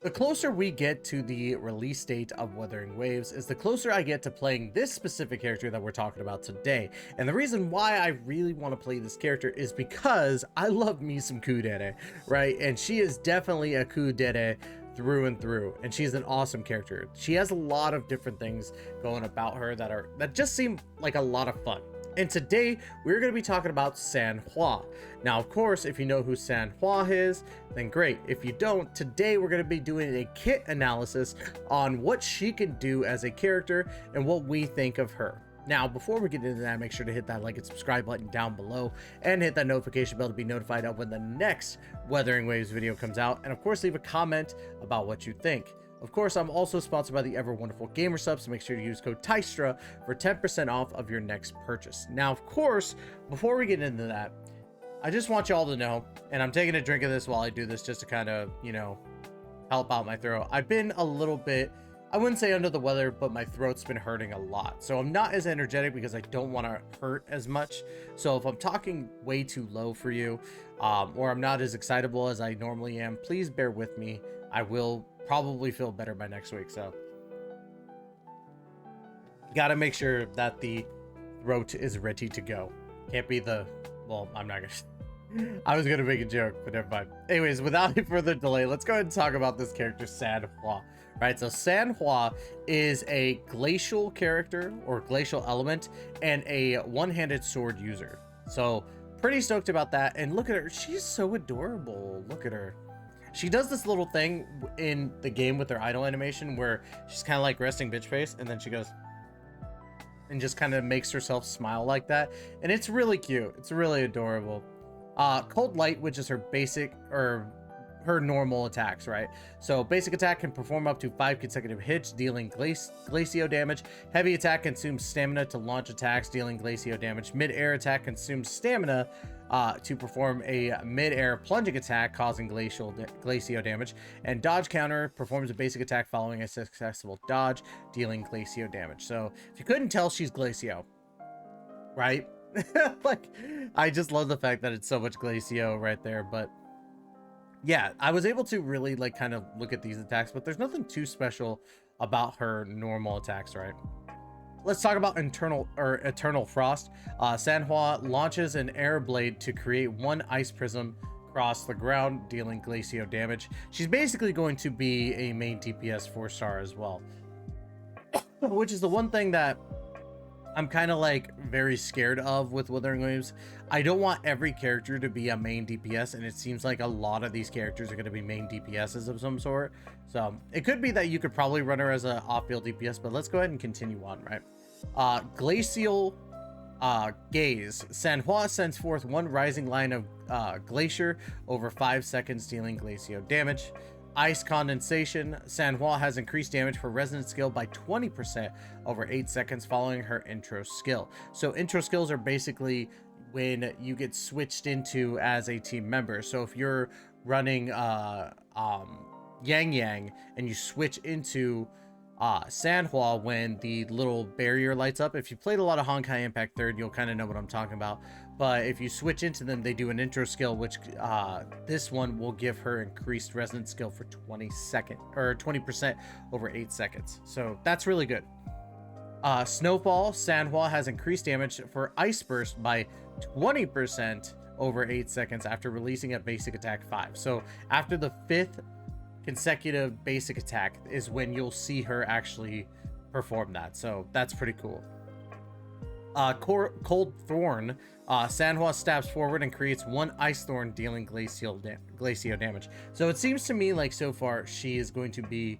The closer we get to the release date of Wuthering Waves is the closer I get to playing this specific character that we're talking about today. And the reason why I really want to play this character is because I love me some Kuudere, right? And she is definitely a Kuudere through and through, and she's an awesome character. She has a lot of different things going about her that just seem like a lot of fun. And today we're going to be talking about Sanhua. Now, of course, if you know who Sanhua is, then great. If you don't, today we're going to be doing a kit analysis on what she can do as a character and what we think of her. Now, before we get into that, make sure to hit that like and subscribe button down below and hit that notification bell to be notified of when the next Wuthering Waves video comes out. And of course, leave a comment about what you think. Of course, I'm also sponsored by the ever wonderful Gamer Subs, so make sure to use code TYSTRA for 10% off of your next purchase. Now, of course, before we get into that, I just want y'all to know, and I'm taking a drink of this while I do this just to kind of, you know, help out my throat. I've been a little bit, I wouldn't say under the weather, but my throat's been hurting a lot. So I'm not as energetic because I don't want to hurt as much. So if I'm talking way too low for you, or I'm not as excitable as I normally am, please bear with me. I will probably feel better by next week. So gotta make sure that the throat is ready to go. Can't be the, well, I'm not gonna, I was gonna make a joke, but never mind. Anyways, without any further delay, let's go ahead and talk about this character, Sanhua. Right, so Sanhua is a glacial character or glacial element and a one-handed sword user. So pretty stoked about that. And look at her, she's so adorable. Look at her. She does this little thing in the game with her idle animation where she's kind of like resting bitch face, and then she goes and just kind of makes herself smile like that. And it's really cute. It's really adorable. Cold Light, which is her basic, or her normal attacks, right? So basic attack can perform up to 5 consecutive hits, dealing glacio damage. Heavy attack consumes stamina to launch attacks, dealing glacio damage. Mid-air attack consumes stamina to perform a mid-air plunging attack, causing glacio damage. And dodge counter performs a basic attack following a successful dodge, dealing glacio damage. So if you couldn't tell, she's glacio, right? Like, I just love the fact that it's so much glacio right there. But yeah, I was able to really like kind of look at these attacks, but there's nothing too special about her normal attacks, right? Let's talk about Eternal Frost. Sanhua launches an air blade to create one ice prism across the ground, dealing glacio damage. She's basically going to be a main DPS 4-star as well, which is the one thing that I'm kind of like very scared of with Wuthering Waves. I don't want every character to be a main DPS, and it seems like a lot of these characters are going to be main DPSs of some sort. So it could be that you could probably run her as an off-field DPS, but let's go ahead and continue on, right? Glacial Gaze. Sanhua sends forth one rising line of glacier over 5 seconds, dealing glacio damage. Ice Condensation. Sanhua has increased damage for resonant skill by 20% over 8 seconds following her intro skill. So intro skills are basically when you get switched into as a team member. So if you're running Yang Yang and you switch into Sanhua when the little barrier lights up. If you played a lot of Honkai Impact 3rd, you'll kind of know what I'm talking about. But if you switch into them, they do an intro skill, which this one will give her increased resonant skill for 20% over 8 seconds. So that's really good. Snowfall. Sanhua has increased damage for Ice Burst by 20% over 8 seconds after releasing a basic attack 5. So after the 5th consecutive basic attack is when you'll see her actually perform that. So that's pretty cool. Cold Thorn. Sanhua stabs forward and creates one Ice Thorn, dealing glacio damage. So it seems to me like so far she is going to be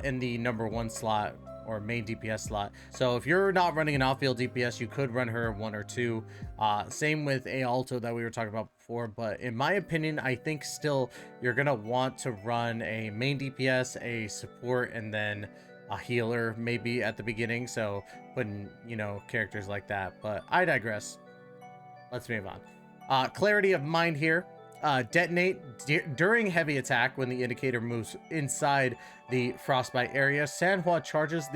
in the number 1 slot or main DPS slot. So if you're not running an off-field DPS, you could run her 1 or 2. Same with a Alto that we were talking about before, but in my opinion, I think still you're gonna want to run a main DPS, a support, and then a healer maybe at the beginning. So putting, you know, characters like that, but I digress. Let's move on. Clarity of Mind here. Detonate during heavy attack when the indicator moves inside the frostbite area. Sanhua charges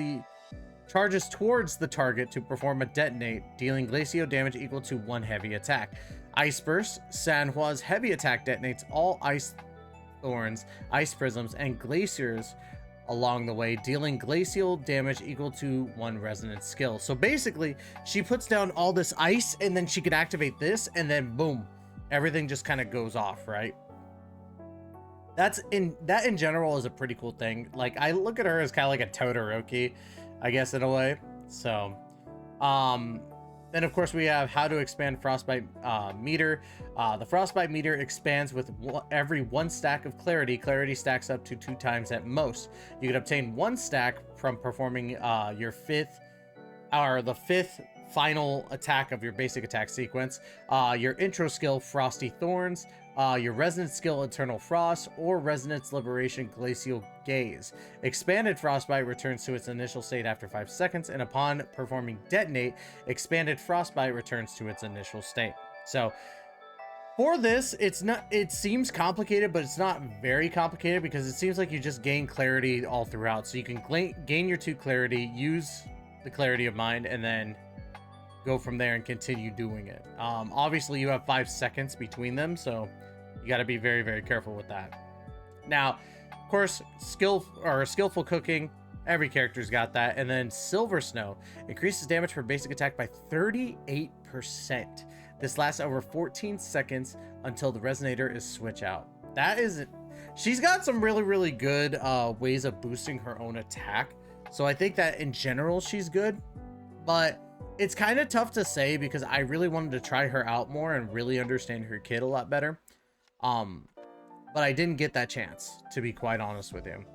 towards the target to perform a detonate, dealing glacio damage equal to 1 heavy attack. Ice Burst. Sanhua's heavy attack detonates all ice thorns, ice prisms, and glaciers along the way, dealing glacial damage equal to 1 resonance skill. So basically, she puts down all this ice, and then she could activate this, and then boom, everything just kind of goes off, right? That in general is a pretty cool thing. Like, I look at her as kind of like a Todoroki, I guess, in a way. So, then of course we have how to expand Frostbite meter. The Frostbite meter expands with every 1 stack of Clarity. Clarity stacks up to 2 times at most. You can obtain 1 stack from performing your the 5th final attack of your basic attack sequence, your intro skill Frosty Thorns, your resonance skill Eternal Frost, or resonance liberation Glacial Gaze. Expanded Frostbite returns to its initial state after 5 seconds, and upon performing Detonate, expanded Frostbite returns to its initial state. So for this, it seems complicated, but it's not very complicated, because it seems like you just gain clarity all throughout. So you can gain your 2 clarity, use the clarity of mind, and then go from there and continue doing it. Obviously you have 5 seconds between them, so you got to be very, very careful with that. Now, of course, skillful cooking, every character's got that. And then Silver Snow increases damage per basic attack by 38%. This lasts over 14 seconds until the resonator is switch out. She's got some really, really good ways of boosting her own attack. So I think that in general she's good, but it's kind of tough to say, because I really wanted to try her out more and really understand her kit a lot better. But I didn't get that chance, to be quite honest with you.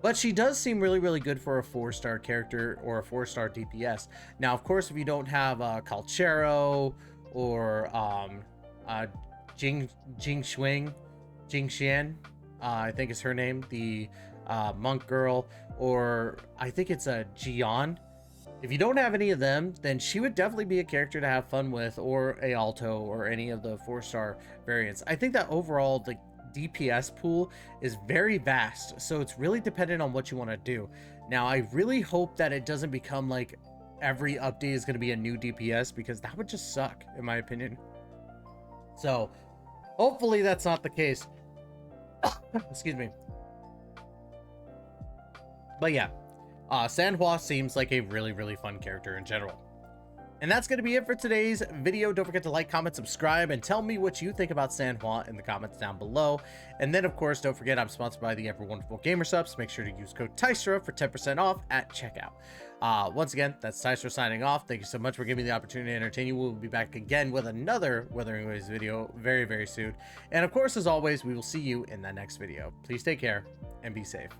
But she does seem really, really good for a 4-star character or a 4-star DPS. Now, of course, if you don't have Calchero or Jingxian, I think is her name, the monk girl, or I think it's a Jian. If you don't have any of them, then she would definitely be a character to have fun with, or a Alto, or any of the 4-star variants. I think that overall the DPS pool is very vast, so it's really dependent on what you want to do. Now, I really hope that it doesn't become like every update is going to be a new DPS, because that would just suck, in my opinion. So, hopefully that's not the case. Excuse me. But yeah. Sanhua seems like a really, really fun character in general. And that's going to be it for today's video. Don't forget to like, comment, subscribe, and tell me what you think about Sanhua in the comments down below. And then, of course, don't forget I'm sponsored by the Ever Wonderful Gamer Subs. Make sure to use code TYSTRA for 10% off at checkout. Once again, that's TYSTRA signing off. Thank you so much for giving me the opportunity to entertain you. We'll be back again with another Wuthering Waves video very, very soon. And of course, as always, we will see you in that next video. Please take care and be safe.